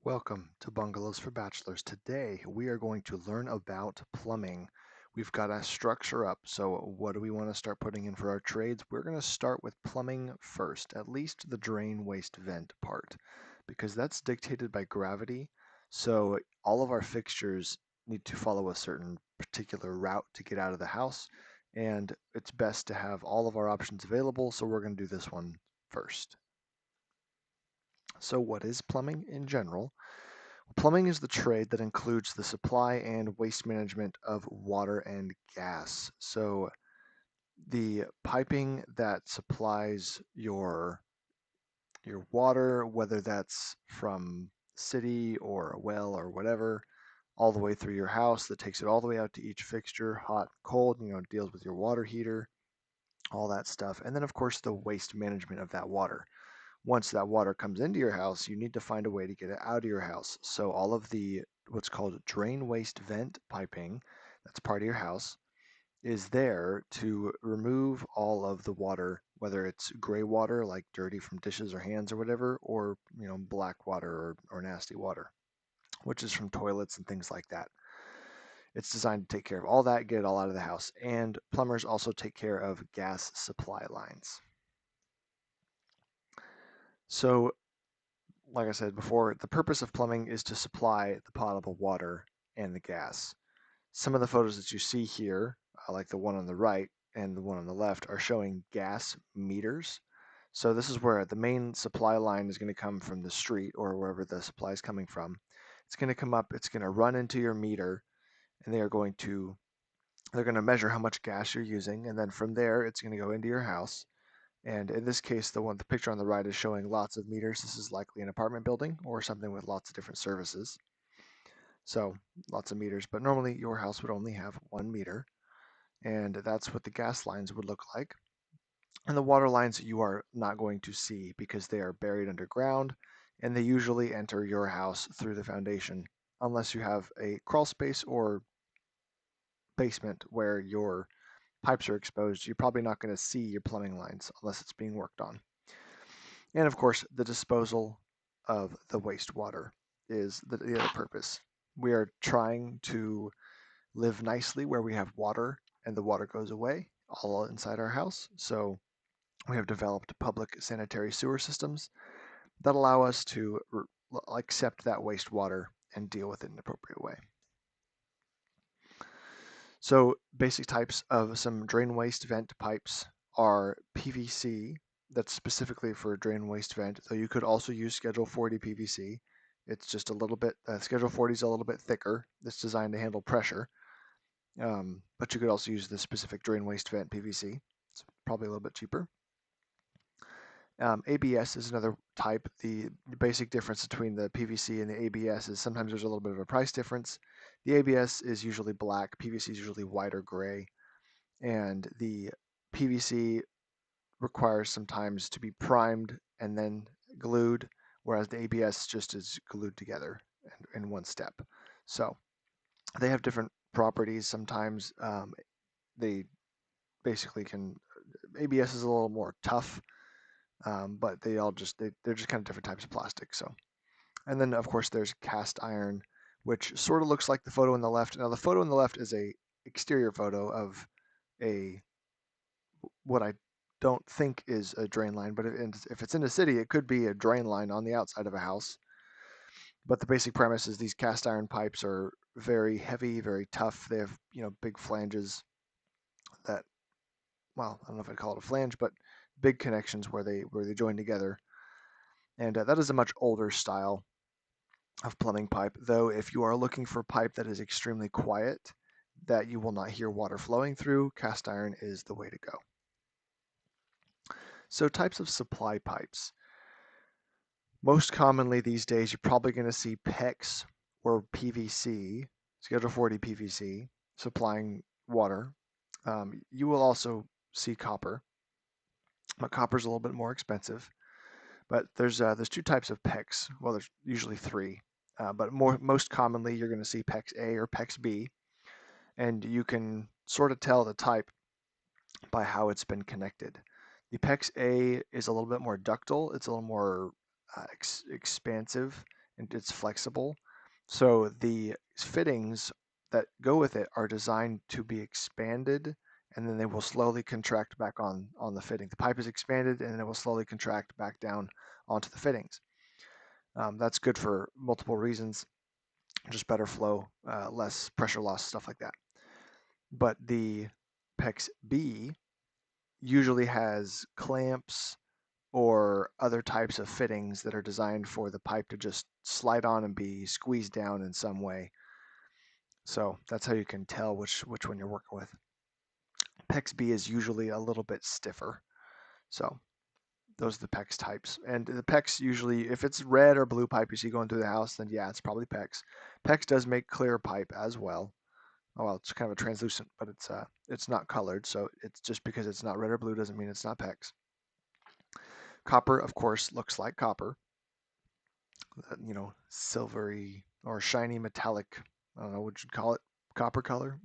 Welcome to Bungalows for Bachelors. Today we are going to learn about plumbing. We've got a structure up, so what do we want to start putting in for our trades? We're going to start with plumbing first, at least the drain, waste, vent part, because that's dictated by gravity. So all of our fixtures need to follow a certain particular route to get out of the house, and it's best to have all of our options available, so we're going to do this one first. So what is plumbing in general? Plumbing is the trade that includes the supply and waste management of water and gas. So the piping that supplies your water, whether that's from city or a well or whatever, all the way through your house, that takes it all the way out to each fixture, hot, cold, deals with your water heater, all that stuff. And then of course the waste management of that water. Once that water comes into your house, you need to find a way to get it out of your house. So all of the what's called drain waste vent piping, that's part of your house, is there to remove all of the water, whether it's gray water like dirty from dishes or hands or whatever, or black water or nasty water, which is from toilets and things like that. It's designed to take care of all that, get it all out of the house. And plumbers also take care of gas supply lines. So like I said before, the purpose of plumbing is to supply the potable water and the gas. Some of the photos that you see here, like the one on the right and the one on the left, are showing gas meters. So this is where the main supply line is going to come from the street or wherever the supply is coming from. It's going to come up, it's going to run into your meter, and they're going to measure how much gas you're using, and then from there it's going to go into your house. And in this case, the picture on the right is showing lots of meters. This is likely an apartment building or something with lots of different services. So lots of meters, but normally your house would only have 1 meter, and that's what the gas lines would look like. And the water lines you are not going to see because they are buried underground, and they usually enter your house through the foundation, unless you have a crawl space or basement where your pipes are exposed. You're probably not going to see your plumbing lines unless it's being worked on. And of course, the disposal of the wastewater is the other purpose. We are trying to live nicely where we have water and the water goes away all inside our house. So we have developed public sanitary sewer systems that allow us to accept that wastewater and deal with it in an appropriate way. So basic types of some drain waste vent pipes are PVC, that's specifically for drain waste vent, though you could also use Schedule 40 PVC. It's just a little bit, Schedule 40 is a little bit thicker. It's designed to handle pressure, but you could also use the specific drain waste vent PVC. It's probably a little bit cheaper. ABS is another type. The basic difference between the PVC and the ABS is sometimes there's a little bit of a price difference. The ABS is usually black, PVC is usually white or gray, and the PVC requires sometimes to be primed and then glued, whereas the ABS just is glued together in one step. So they have different properties. Sometimes they basically can. ABS is a little more tough, but they're just kind of different types of plastic. So, and then of course there's cast iron, which sort of looks like the photo on the left. Now the photo on the left is a exterior photo of a what I don't think is a drain line, but if it's in a city, it could be a drain line on the outside of a house. But the basic premise is these cast iron pipes are very heavy, very tough. They have big flanges that, well, I don't know if I'd call it a flange, but big connections where they join together. And that is a much older style of plumbing pipe. Though if you are looking for pipe that is extremely quiet, that you will not hear water flowing through, cast iron is the way to go. So types of supply pipes. Most commonly these days, you're probably going to see PEX or PVC, Schedule 40 PVC, supplying water. You will also see copper, but copper is a little bit more expensive. But there's two types of PEX. Well, there's usually three, but most commonly you're going to see PEX A or PEX B, and you can sort of tell the type by how it's been connected. The PEX A is a little bit more ductile. It's a little more expansive and it's flexible. So the fittings that go with it are designed to be expanded, and then they will slowly contract back on the fitting. The pipe is expanded and then it will slowly contract back down onto the fittings. That's good for multiple reasons, just better flow, less pressure loss, stuff like that. But the PEX B usually has clamps or other types of fittings that are designed for the pipe to just slide on and be squeezed down in some way. So that's how you can tell which one you're working with. PEX B is usually a little bit stiffer. So those are the PEX types. And the PEX usually, if it's red or blue pipe you see going through the house, then yeah, it's probably PEX. PEX does make clear pipe as well. Oh, well, it's kind of a translucent, but it's not colored. So it's just because it's not red or blue doesn't mean it's not PEX. Copper, of course, looks like copper. Silvery or shiny metallic. I don't know what you'd call it, copper color.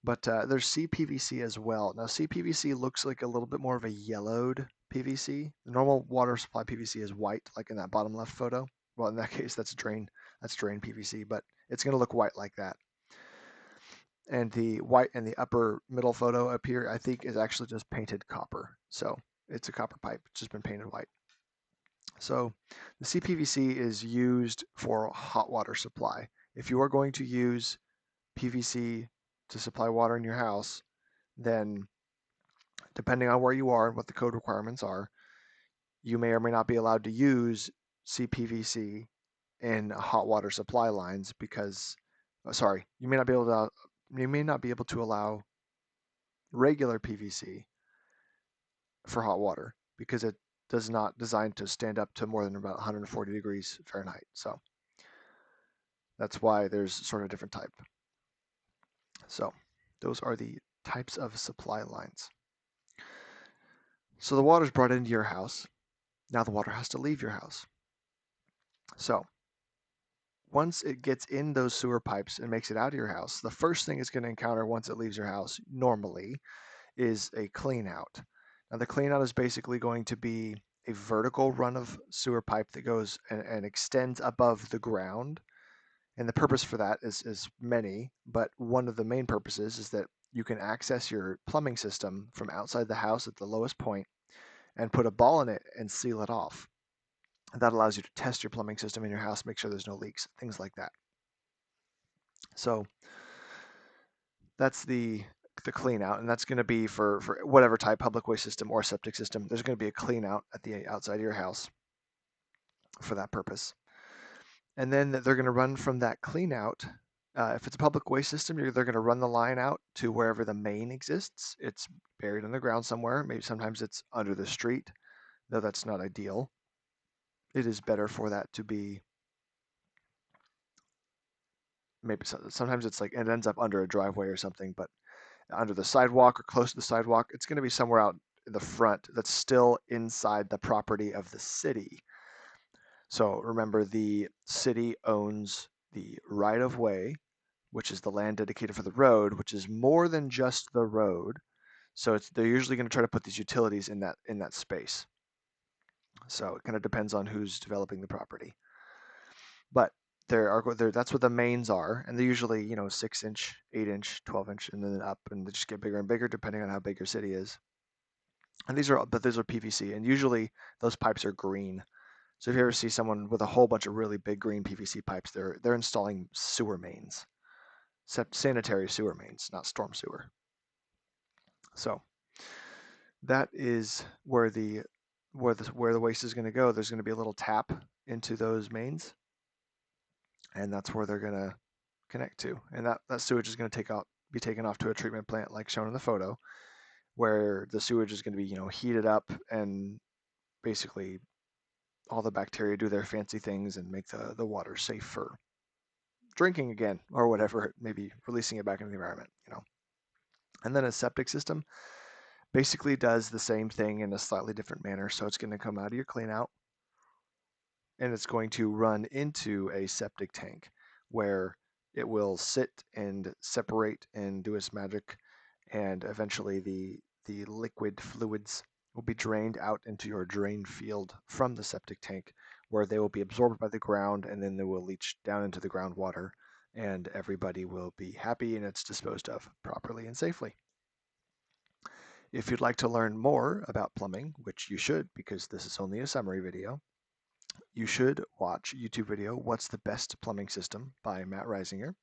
But there's CPVC as well. Now CPVC looks like a little bit more of a yellowed PVC. The normal water supply PVC is white, like in that bottom left photo. Well, in that case, that's drain PVC, but it's going to look white like that. And the white in the upper middle photo up here, I think, is actually just painted copper. So it's a copper pipe, it's just been painted white. So the CPVC is used for hot water supply. If you are going to use PVC to supply water in your house, then depending on where you are and what the code requirements are, you may or may not be allowed to use CPVC in hot water supply lines because, sorry, you may not be able to allow regular PVC for hot water because it does not designed to stand up to more than about 140 degrees Fahrenheit. So that's why there's sort of different type. So those are the types of supply lines. So the water is brought into your house. Now the water has to leave your house. So once it gets in those sewer pipes and makes it out of your house, the first thing it's going to encounter once it leaves your house normally is a clean out. Now the clean out is basically going to be a vertical run of sewer pipe that goes and extends above the ground. And the purpose for that is many, but one of the main purposes is that you can access your plumbing system from outside the house at the lowest point and put a ball in it and seal it off. That allows you to test your plumbing system in your house, make sure there's no leaks, things like that. So that's the clean out, and that's going to be for whatever type public waste system or septic system. There's going to be a clean out at the outside of your house for that purpose. And then they're going to run from that clean out. If it's a public waste system, they're going to run the line out to wherever the main exists. It's buried in the ground somewhere. Maybe sometimes it's under the street, though that's not ideal. It is better for that to be maybe sometimes it's like it ends up under a driveway or something, but under the sidewalk or close to the sidewalk, it's going to be somewhere out in the front that's still inside the property of the city. So remember, the city owns the right of way, which is the land dedicated for the road, which is more than just the road. So they're usually going to try to put these utilities in that space. So it kind of depends on who's developing the property. But that's what the mains are, and they're usually 6-inch, 8-inch, 12-inch, and then up, and they just get bigger and bigger depending on how big your city is. And these are PVC, and usually those pipes are green. So if you ever see someone with a whole bunch of really big green PVC pipes, they're installing sewer mains, sanitary sewer mains, not storm sewer. So that is where the waste is going to go. There's going to be a little tap into those mains, and that's where they're going to connect to. And that sewage is going to be taken off to a treatment plant like shown in the photo, where the sewage is going to be heated up, and basically all the bacteria do their fancy things and make the water safe for drinking again or whatever, maybe releasing it back into the environment. And then a septic system basically does the same thing in a slightly different manner. So it's going to come out of your clean out, and it's going to run into a septic tank where it will sit and separate and do its magic, and eventually the liquid fluids will be drained out into your drain field from the septic tank, where they will be absorbed by the ground and then they will leach down into the groundwater, and everybody will be happy and it's disposed of properly and safely. If you'd like to learn more about plumbing, which you should because this is only a summary video, you should watch YouTube video What's the Best Plumbing System by Matt Reisinger.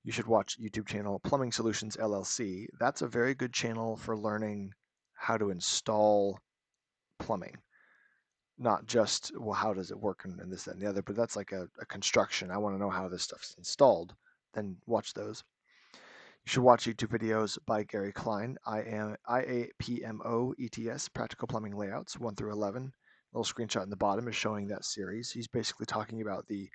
You should watch YouTube channel Plumbing Solutions LLC. That's a very good channel for learning how to install plumbing. Not just, well, how does it work and this, that, and the other, but that's like a construction. I want to know how this stuff's installed. Then watch those. You should watch YouTube videos by Gary Klein, IAPMOETS, Practical Plumbing Layouts, 1 through 11. A little screenshot in the bottom is showing that series. He's basically talking about the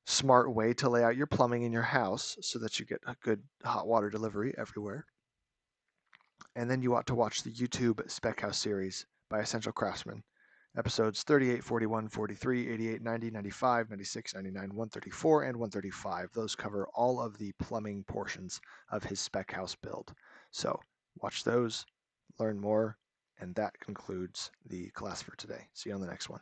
smart way to lay out your plumbing in your house so that you get a good hot water delivery everywhere. And then you ought to watch the YouTube Spec House series by Essential Craftsman. Episodes 38, 41, 43, 88, 90, 95, 96, 99, 134, and 135. Those cover all of the plumbing portions of his Spec House build. So watch those, learn more, and that concludes the class for today. See you on the next one.